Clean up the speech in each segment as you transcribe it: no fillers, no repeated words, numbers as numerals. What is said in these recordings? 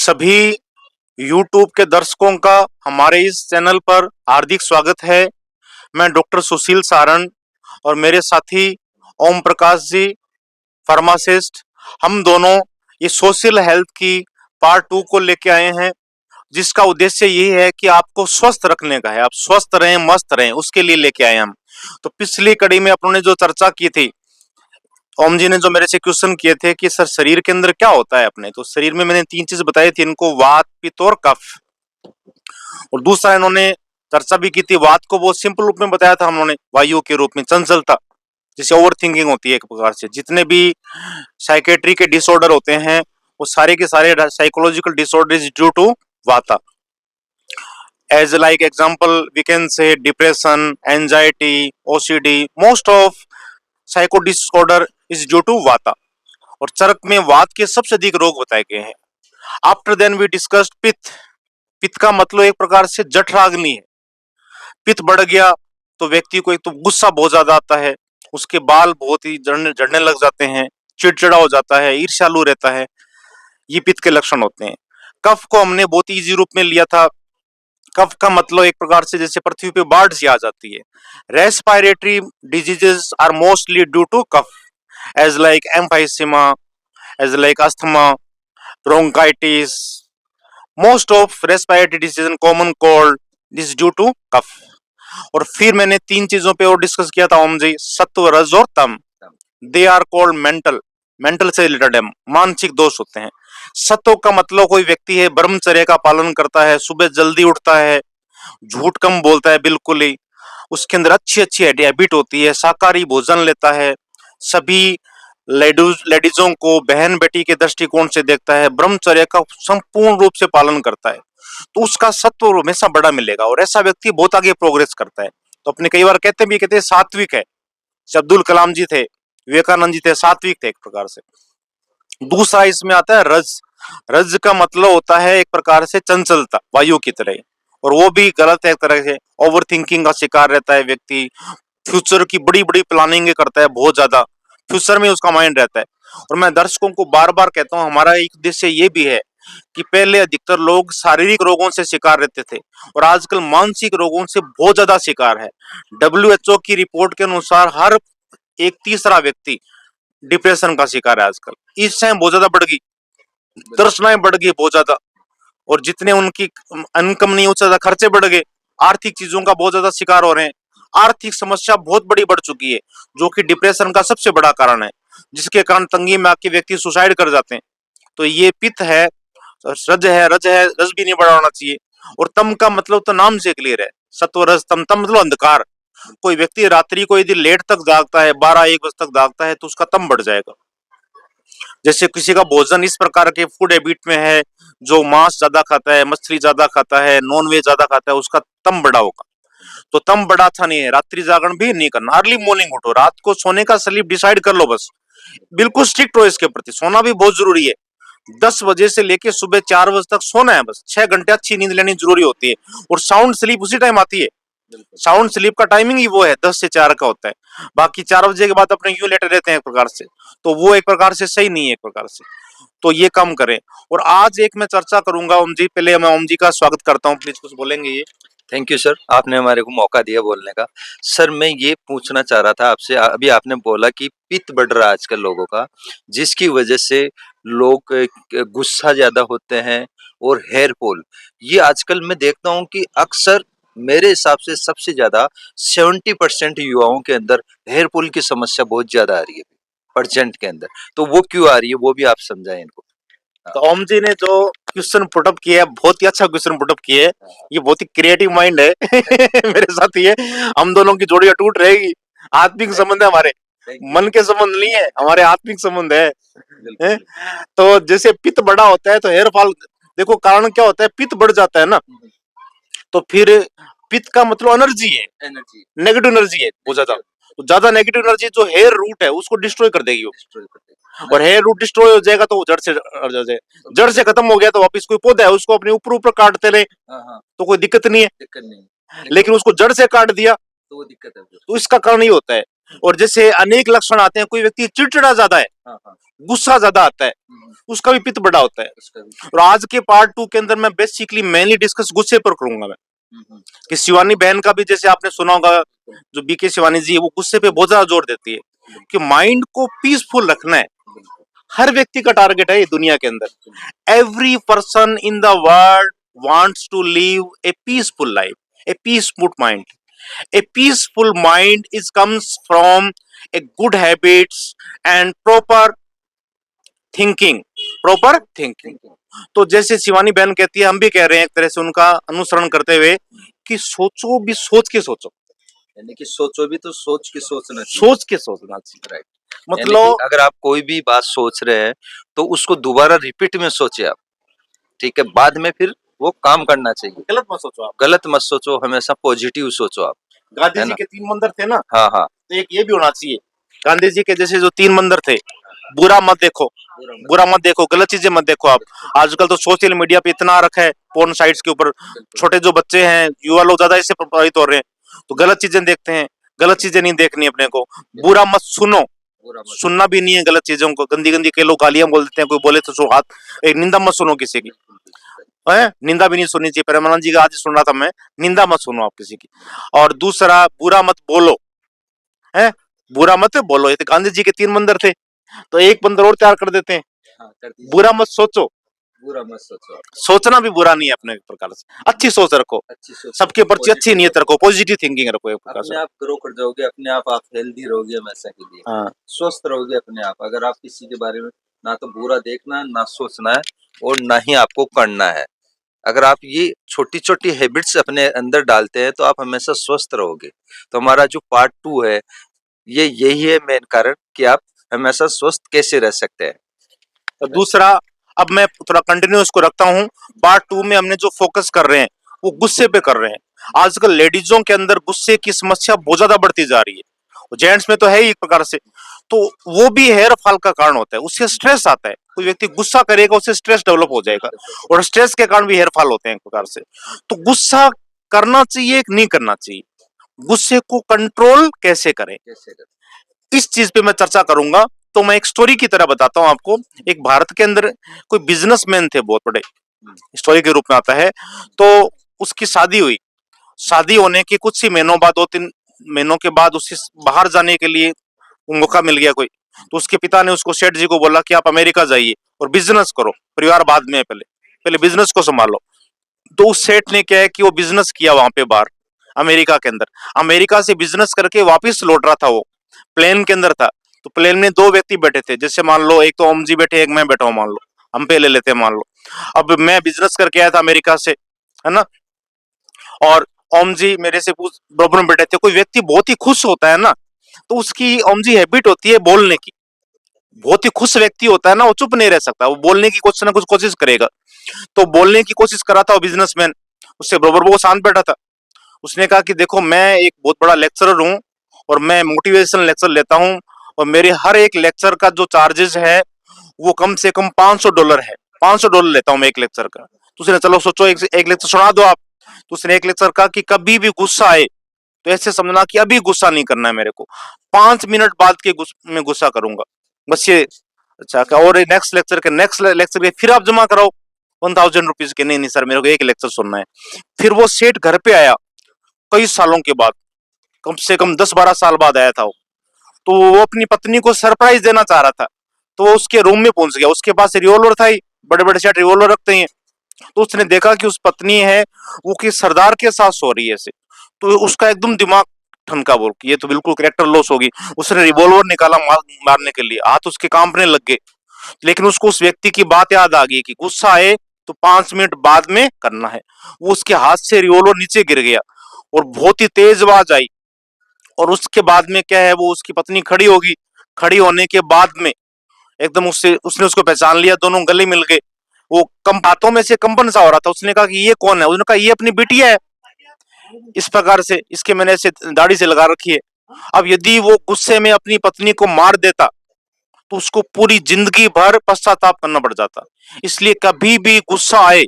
सभी YouTube के दर्शकों का हमारे इस चैनल पर हार्दिक स्वागत है। मैं डॉक्टर सुशील सारण और मेरे साथी ओम प्रकाश जी, फार्मासिस्ट, हम दोनों ये सोशल हेल्थ की पार्ट 2 को लेके आए हैं, जिसका उद्देश्य यही है कि आपको स्वस्थ रखने का है। आप स्वस्थ रहें, मस्त रहें, उसके लिए लेके आए हम। तो पिछली कड़ी में अपनों ने जो चर्चा की थी, ओम जी ने जो मेरे से क्वेश्चन किए थे कि सर शरीर के अंदर क्या होता है अपने, तो शरीर में मैंने 3 चीज बताई थी इनको, वात, पित्त और कफ। और दूसरा इन्होंने चर्चा भी की थी, वात को बहुत सिंपल रूप में बताया था हमने, वायु के रूप में, चंचलता, जिसे ओवर थिंकिंग होती है एक प्रकार से। जितने भी साइकेट्री के डिसऑर्डर होते हैं वो सारे के सारे psychological disorder is due to vata. As like example we can say depression, anxiety, OCD, most of psycho disorder is due to vata. और चरक में वात के सबसे अधिक रोग बताए गए हैं। आफ्टर देन वी डिस्कस्ड पित्त। पित्त का मतलब एक प्रकार से जठराग्नि है। पित्त बढ़ गया तो व्यक्ति को एक तो गुस्सा बहुत ज्यादा आता है, उसके बाल बहुत ही झड़ने लग जाते हैं, चिड़चिड़ा हो जाता है, ईर्ष्यालु रहता है। ये पित्त के लक्षण होते हैं। कफ को हमने बहुत इजी रूप में लिया था। कफ का मतलब एक प्रकार से जैसे पृथ्वी पे बाढ़ सी आ जाती है। Respiratory diseases are mostly due to kapha, as like emphysema, as like asthma, bronchitis. Most of respiratory disease, common cold, this due to kapha. और फिर मैंने 3 चीजों पे और डिस्कस किया था ओम जी, सत्व, रज और तम। They are called mental, mental से रिलेटेड है, मानसिक दोष होते हैं। सत्व का मतलब कोई व्यक्ति है ब्रह्मचर्य का पालन करता है, सुबह जल्दी उठता है, झूठ कम बोलता है बिल्कुल ही, उसके अंदर अच्छी अच्छी हैबिट होती है, शाकाहारी भोजन लेता है, सभी लेडीजों को बहन बेटी के दृष्टिकोण से देखता है, ब्रह्मचर्य का संपूर्ण रूप से पालन करता है, तो उसका सत्व हमेशा बड़ा मिलेगा और ऐसा व्यक्ति बहुत आगे प्रोग्रेस करता है। तो अपने कई बार कहते हैं सात्विक है। अब्दुल कलाम जी थे, विवेकानंद जी थे, सात्विक थे एक प्रकार से। दूसरा इसमें आता है रज। रज का मतलब होता है एक प्रकार से चंचलता, वायु की तरह, और वो भी गलत है एक तरह से। ओवर थिंकिंग का शिकार रहता है व्यक्ति, फ्यूचर की बड़ी बड़ी प्लानिंग करता है, बहुत ज्यादा फ्यूचर में उसका माइंड रहता है। और मैं दर्शकों को बार बार कहता हूँ, हमारा एक उद्देश्य ये भी है कि पहले अधिकतर लोग शारीरिक रोगों से शिकार रहते थे और आजकल मानसिक रोगों से बहुत ज्यादा शिकार है। WHO की रिपोर्ट के अनुसार हर एक तीसरा व्यक्ति डिप्रेशन का शिकार है आजकल। इस टाइम बहुत ज्यादा बढ़ गई, तृष्णाएं बढ़ गई बहुत ज्यादा, और जितने उनकी इनकम नहीं, उससे ज्यादा खर्चे बढ़ गए, आर्थिक चीजों का बहुत ज्यादा शिकार हो रहे हैं। आर्थिक समस्या बहुत बड़ी बढ़ चुकी है, जो कि डिप्रेशन का सबसे बड़ा कारण है, जिसके कारण तंगी में आके व्यक्ति सुसाइड कर जाते हैं। तो ये पित्त है, रज है, रज भी नहीं बढ़ाना चाहिए। और तम का मतलब तो नाम से क्लियर है, सत्व रज तम। तम मतलब अंधकार। कोई व्यक्ति रात्रि को यदि लेट तक जागता है, 12-1 बजे तक जागता है, तो उसका तम बढ़ जाएगा। जैसे किसी का भोजन इस प्रकार के फूड हैबिट में है, जो मांस ज्यादा खाता है, मछली ज्यादा खाता है, नॉन वेज ज्यादा खाता है, उसका तम बढ़ा होगा। तो तम बड़ा अच्छा नहीं है। रात्रि जागरण भी नहीं करना, अर्ली मॉर्निंग उठो, रात को सोने का स्लीप डिसाइड कर लो बस, बिल्कुल स्ट्रिक्ट हो इसके प्रति। सोना भी बहुत जरूरी है, 10 बजे से लेके सुबह 4 बजे तक सोना है बस। 6 घंटे अच्छी नींद लेनी जरूरी होती है, और साउंड स्लीप उसी टाइम आती है। साउंड स्लीप का टाइमिंग ही वो है, 10 से 4 का होता है। बाकी 4 बजे के बाद अपने यूं लेटे रहते हैं एक प्रकार से, तो वो एक प्रकार से सही नहीं है एक प्रकार से। तो ये कम करें। और आज एक मैं चर्चा करूंगा ओम जी, पहले मैं ओम जी का स्वागत करता हूँ, प्लीज कुछ बोलेंगे ये। थैंक यू सर, आपने हमारे को मौका दिया बोलने का। सर मैं ये पूछना चाह रहा था आपसे, अभी आपने बोला कि पित्त बढ़ रहा है आजकल लोगों का, जिसकी वजह से लोग गुस्सा ज्यादा होते हैं, और हेयर फॉल, ये आजकल मैं देखता हूँ कि अक्सर मेरे हिसाब से सबसे ज्यादा 70% युवाओं के अंदर हेयर फॉल की समस्या बहुत ज्यादा आ रही है परसेंट के अंदर। तो वो क्यों आ रही है, वो भी आप समझाएं इनको। तो ओम जी ने जो क्वेश्चन पुटअप किया है, बहुत ही अच्छा क्वेश्चन पुटअप किया है। ये बहुत ही क्रिएटिव माइंड है मेरे साथ ही है। हम दोनों की जोड़ी अटूट रहेगी। आत्मिक संबंध है हमारे, मन के संबंध नहीं है हमारे, आत्मिक संबंध है? तो जैसे पित्त बड़ा होता है तो हेयर फॉल, देखो कारण क्या होता है, पित्त बढ़ जाता है ना, तो फिर पित्त का मतलब एनर्जी है, एनर्जी, नेगेटिव एनर्जी है बहुत ज्यादा। तो ज्यादा नेगेटिव एनर्जी जो हेयर रूट है उसको डिस्ट्रॉय कर देगी वो, और हेयर रूट डिस्ट्रॉय हो जाएगा तो वो जड़ से खत्म हो गया तो वापस कोई पौधा है उसको अपने ऊपर ऊपर काटते रहे तो कोई दिक्कत नहीं है। लेकिन उसको जड़ से काट दिया तो वो दिक्कत है, तो इसका कारण ये होता है। और जैसे अनेक लक्षण आते हैं, कोई व्यक्ति चिड़चिड़ा ज्यादा है, गुस्सा ज्यादा आता है, उसका भी पित्त बड़ा होता है। उसका भी। और आज के पार्ट 2 के अंदर मैं बेसिकली मेनली डिस्कस गुस्से पर करूंगा मैं, कि शिवानी बहन का भी जैसे आपने सुना होगा, जो बीके शिवानी जी है, वो गुस्से पे बहुत ज्यादा जोर देती है कि माइंड को पीसफुल रखना है। हर व्यक्ति का टारगेट है ये दुनिया के अंदर। Every person in the world wants to live a peaceful life, a peaceful mind. A peaceful mind is comes from a good habits and thinking proper thinking. तो जैसे शिवानी बहन कहती है, हम भी कह रहे हैं एक तरह से उनका अनुसरण करते हुए कि सोचो भी सोच के सोचो, यानी कि सोचो भी तो सोच के सोचना चाहिए। सोच के सोचना चाहिए। राइट। यानी कि मतलब अगर आप कोई भी बात सोच रहे हैं तो उसको दोबारा रिपीट में सोचिए आप, ठीक है, बाद में फिर वो काम करना चाहिए। गलत मत सोचो आप, गलत मत सोचो, हमेशा पॉजिटिव सोचो आप, गांधी है जी ना? के 3 मंदिर थे ना, हाँ हाँ। तो एक ये भी होना चाहिए गांधी जी के जैसे जो 3 मंदिर थे, बुरा मत देखो, बुरा मत देखो, गलत चीजें मत देखो आप। आजकल तो सोशल मीडिया पे इतना आ रखा है, पोर्न साइट्स के ऊपर छोटे जो बच्चे हैं, युवा लोग ज्यादा इससे प्रभावित हो रहे हैं, तो गलत चीजें देखते हैं। गलत चीजें नहीं देखनी अपने को। बुरा मत सुनो, सुनना भी नहीं है गलत चीजों को। गंदी गंदी के लोग गालियां बोल देते हैं, कोई बोले तो हाथ, एक निंदा मत सुनो किसी की, है निंदा भी नहीं सुननी चाहिए। प्रेमानंद जी का आज सुन रहा था मैं, निंदा मत सुनो आप किसी की। और दूसरा, बुरा मत बोलो, है बुरा मत बोलो। ये तो गांधी जी के 3 मंदिर थे, तो एक मंदिर और तैयार कर देते हैं। हाँ, कर दीजिए। बुरा मत सोचो, बुरा मत सोचो। सोचना भी बुरा नहीं है अपने प्रकार से। अच्छी सोच रखो, अच्छी सोच, सबके प्रति अच्छी नीयत रखो, पॉजिटिव थिंकिंग रखो एक प्रकार अपने से। आप ग्रो कर जाओगे, अपने आप हेल्दी रहोगे हमेशा के लिए, हाँ, स्वस्थ रहोगे अपने आप। अगर आप किसी के बारे में ना तो बुरा देखना है, ना सोचना है, और ना ही आपको करना है। अगर आप ये छोटी-छोटी हैबिट्स अपने अंदर डालते हैं तो आप हमेशा स्वस्थ रहोगे। तो हमारा जो पार्ट 2 है, ये यही है मेन कारण कि आप हमेशा स्वस्थ कैसे रह सकते हैं। तो दूसरा, अब मैं थोड़ा कंटिन्यू इसको रखता हूँ। पार्ट 2 में हमने जो फोकस कर रहे हैं वो गुस्से पे कर रहे हैं। आजकल लेडीजों के अंदर गुस्से की समस्या बहुत ज्यादा बढ़ती जा रही है, जेंट्स में तो है ही एक प्रकार से। तो वो भी हेयर फॉल का कारण होता है, उससे स्ट्रेस आता है। कोई व्यक्ति गुस्सा करेगा, उससे स्ट्रेस डेवलप हो जाएगा, और स्ट्रेस के कारण भी हेयर फॉल होते हैं एक प्रकार से। तो गुस्सा करना चाहिए कि नहीं करना चाहिए, गुस्से को कंट्रोल कैसे करें, इस चीज पे मैं चर्चा करूंगा। तो मैं एक स्टोरी की तरह बताता हूं आपको। एक भारत के अंदर कोई बिजनेसमैन थे, बहुत बड़े, स्टोरी के रूप में आता है। तो उसकी शादी हुई, शादी होने के कुछ ही महीनों बाद, 2-3 महीनों के बाद उसे बाहर जाने के लिए मौका मिल गया कोई। तो उसके पिता ने उसको, सेठ जी को बोला कि आप अमेरिका जाइए और बिजनेस करो, परिवार बाद में है, पहले पहले बिजनेस को संभालो। तो उस सेठ ने क्या है कि वो बिजनेस किया वहां पे बाहर अमेरिका के अंदर। अमेरिका से बिजनेस करके वापस लौट रहा था, वो प्लेन के अंदर था। तो प्लेन में 2 व्यक्ति बैठे थे, जैसे मान लो एक तो ओम जी बैठे, एक मैं बैठा हूं मान लो, हम पे ले लेते हैं मान लो। अब मैं बिजनेस करके आया था अमेरिका से, है ना, और ओम जी मेरे से पूछ बराबर में बैठे थे। कोई व्यक्ति बहुत ही खुश होता है ना, तो उसकी ओम जी हैबिट होती है बोलने की। बहुत ही खुश व्यक्ति होता है ना, वो चुप नहीं रह सकता, वो बोलने की कुछ ना कुछ कोशिश करेगा। तो बोलने की कोशिश करा था वो बिजनेसमैन, उससे बराबर वो शांत बैठा था। उसने कहा कि देखो, मैं एक बहुत बड़ा लेक्चरर हूँ और मैं मोटिवेशनल लेक्चर लेता हूँ, और मेरे हर एक लेक्चर का जो चार्जेस है वो कम से कम $500 है। $500 लेता हूँ मैं एक लेक्चर का। तो उसने, चलो सोचो, एक लेक्चर सुना दो आप। तो उसने एक लेक्चर कहा कि कभी भी गुस्सा आए तो ऐसे समझना कि अभी गुस्सा नहीं करना है मेरे को, 5 मिनट बाद के मैं गुस्सा करूंगा, बस ये। अच्छा, और नेक्स्ट लेक्चर के फिर आप जमा कराओ ₹1000 के। नहीं नहीं सर, मेरे को एक लेक्चर सुनना है। फिर वो सेठ घर पे आया कई सालों के बाद, कम से कम 10-12 साल बाद आया था वो। तो वो अपनी पत्नी को सरप्राइज देना चाह रहा था, तो वो उसके रूम में पहुंच गया। उसके पास रिवॉल्वर था ही, बड़े बड़े सेठ रिवॉल्वर रखते हैं। तो उसने देखा कि उस पत्नी है वो कि सरदार के साथ सो रही है ऐसे। तो उसका एकदम दिमाग ठनका, बोल कि ये तो बिल्कुल करेक्टर लॉस होगी। उसने रिवॉल्वर निकाला मारने के लिए, हाथ उसके कांपने लग गए। लेकिन उसको उस व्यक्ति की बात याद आ गई कि गुस्सा आए तो 5 मिनट बाद में करना है। वो उसके हाथ से रिवॉल्वर नीचे गिर गया और बहुत ही तेज आवाज आई। और उसके बाद में क्या है, वो उसकी पत्नी खड़ी होगी। खड़ी होने के बाद में एकदम उसने उसको पहचान लिया, दोनों गले मिल गए। वो कम बातों में से कंपन सा हो रहा था। उसने कहा कि ये कौन है? उसने कहा ये अपनी बिटिया है, इस प्रकार से इसके मैंने ऐसे दाढ़ी से लगा रखी है। अब यदि वो गुस्से में अपनी पत्नी को मार देता तो उसको पूरी जिंदगी भर पश्चाताप करना पड़ जाता। इसलिए कभी भी गुस्सा आए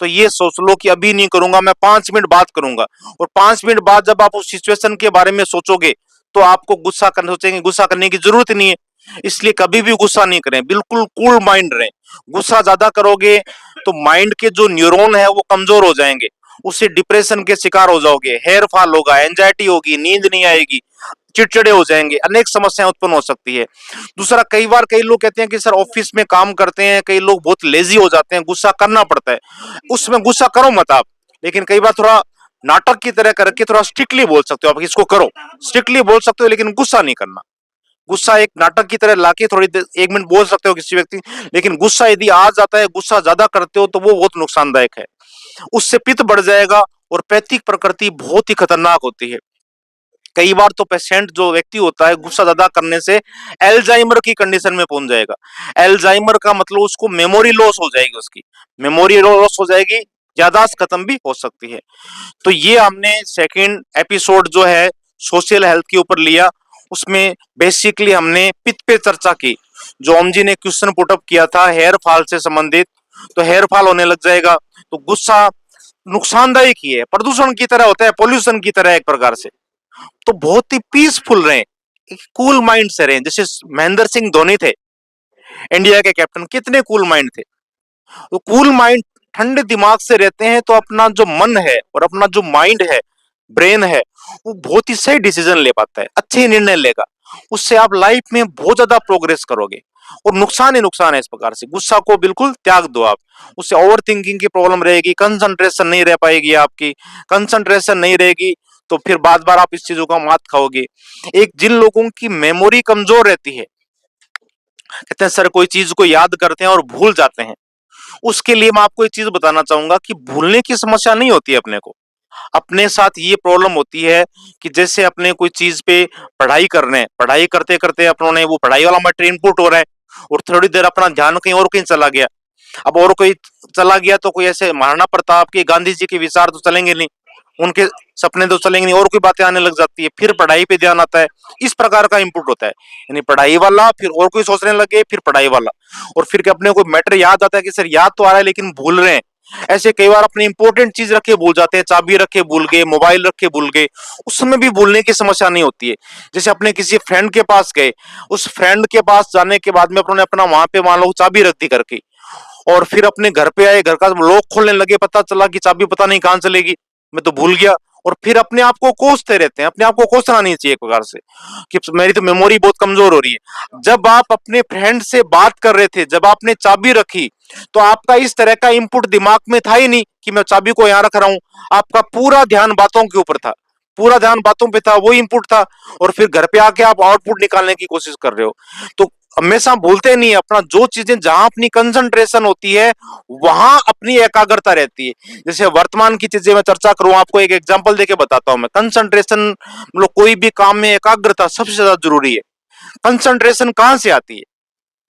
तो ये सोच लो कि अभी नहीं करूंगा, मैं 5 मिनट बाद करूंगा। और 5 मिनट बाद जब आप उस सिचुएशन के बारे में सोचोगे तो आपको गुस्सा करने की जरूरत नहीं है, इसलिए कभी भी गुस्सा नहीं करें, बिल्कुल कूल माइंड रहें। गुस्सा ज्यादा करोगे तो माइंड के जो न्यूरॉन है वो कमजोर हो जाएंगे, उससे डिप्रेशन के शिकार हो जाओगे, हेयर फॉल होगा, एंजाइटी होगी, नींद नहीं आएगी, चिड़चिड़े हो जाएंगे, अनेक समस्याएं उत्पन्न हो सकती है। दूसरा, कई बार कई लोग कहते हैं कि सर ऑफिस में काम करते हैं, कई लोग बहुत लेजी हो जाते हैं, गुस्सा करना पड़ता है। उसमें गुस्सा करो मत आप, लेकिन कई बार थोड़ा नाटक की तरह करके थोड़ा स्ट्रिक्टली बोल सकते हो, आप इसको करो, स्ट्रिक्टली बोल सकते हो, लेकिन गुस्सा नहीं करना। गुस्सा एक नाटक की तरह लाके थोड़ी देर 1 मिनट बोल सकते हो किसी व्यक्ति, लेकिन गुस्सा यदि आ जाता है, गुस्सा ज्यादा करते हो तो वो बहुत नुकसानदायक है। उससे पित्त बढ़ जाएगा और पैथिक प्रकृति बहुत ही खतरनाक होती है। कई बार तो पेशेंट जो व्यक्ति होता है गुस्सा ज्यादा करने से एल्जाइमर की कंडीशन में पहुंच जाएगा। एल्जाइमर का मतलब उसको मेमोरी लॉस हो जाएगी, उसकी मेमोरी लॉस हो जाएगी, याददाश्त खत्म भी हो सकती है। तो ये हमने सेकंड एपिसोड जो है सोशल हेल्थ के ऊपर लिया, उसमें बेसिकली हमने पित्त पे चर्चा की। जो ओम जी ने क्वेश्चन पुटअप किया था हेयर फॉल से संबंधित, तो हेयर फॉल होने लग जाएगा, तो गुस्सा नुकसानदायक ही है, प्रदूषण की तरह होता है, पोल्यूशन की तरह एक प्रकार से। तो बहुत ही पीसफुल रहे, कूल माइंड से रहे। जैसे महेंद्र सिंह धोनी थे, इंडिया के कैप्टन, कितने कूल माइंड थे। तो कूल माइंड, ठंडे दिमाग से रहते हैं तो अपना जो मन है और अपना जो माइंड है, ब्रेन है, वो बहुत ही सही डिसीजन ले पाता है, अच्छे निर्णय लेगा। उससे आप लाइफ में बहुत ज्यादा प्रोग्रेस करोगे। और नुकसान ही नुकसान है इस प्रकार से, गुस्सा को बिल्कुल त्याग दो आप। उससे ओवर थिंकिंग की प्रॉब्लम रहेगी, कंसंट्रेशन नहीं रह पाएगी आपकी, कंसंट्रेशन नहीं रहेगी तो फिर बार बार आप इस चीजों का मात खाओगे। एक, जिन लोगों की मेमोरी कमजोर रहती है, कहते हैं सर कोई चीज को याद करते हैं और भूल जाते हैं, उसके लिए मैं आपको एक चीज बताना चाहूंगा कि भूलने की समस्या नहीं होती है अपने को। अपने साथ ये प्रॉब्लम होती है कि जैसे अपने कोई चीज पे पढ़ाई कर रहे हैं, पढ़ाई करते करते अपनों ने वो पढ़ाई वाला मैटर इनपुट हो रहा है और थोड़ी देर अपना ध्यान कहीं और कहीं चला गया। अब और कोई चला गया तो कोई ऐसे महाराणा प्रताप के, गांधी जी के विचार तो चलेंगे नहीं, उनके सपने तो चलेंगे नहीं, और कोई बातें आने लग जाती है, फिर पढ़ाई पे ध्यान आता है। इस प्रकार का इंपुट होता है, यानी पढ़ाई वाला, फिर और कोई सोचने लगे, फिर पढ़ाई वाला, और फिर के अपने को मैटर याद आता है कि सर याद तो आ रहा है लेकिन भूल रहे हैं। ऐसे कई बार अपनी इंपॉर्टेंट चीज रखे भूल जाते हैं, चाबी रखे भूल गए, मोबाइल रखे भूल गए, उस समय भी भूलने की समस्या नहीं होती है। जैसे अपने किसी फ्रेंड के पास गए, उस फ्रेंड के पास जाने के बाद में अपने अपना वहां पे मान लो चाबी रख दी करके, और फिर अपने घर पे आए, घर का लॉक खोलने लगे, पता चला कि चाबी पता नहीं कहां चलेगी, मैं तो भूल गया। और फिर अपने आप को कोसते रहते हैं, अपने आप को कोसना नहीं चाहिए एक प्रकार से कि मेरी तो मेमोरी बहुत कमजोर हो रही है। जब आप अपने फ्रेंड से बात कर रहे थे, जब आपने चाबी रखी, तो आपका इस तरह का इंपुट दिमाग में था ही नहीं कि मैं चाबी को यहां रख रहा हूं। आपका पूरा ध्यान बातों के ऊपर था, पूरा ध्यान बातों पे था, वो इंपुट था। और फिर घर पे आके आप आउटपुट निकालने की कोशिश कर रहे हो। तो हमेशा भूलते नहीं, अपना जो चीजें जहां अपनी कंसंट्रेशन होती है वहां अपनी एकाग्रता रहती है। जैसे वर्तमान की चीजें मैं चर्चा करूं, आपको एक एग्जांपल देके बताता हूं मैं। कंसंट्रेशन मतलब कोई भी काम में एकाग्रता सबसे ज्यादा जरूरी है। कंसंट्रेशन कहां से आती है?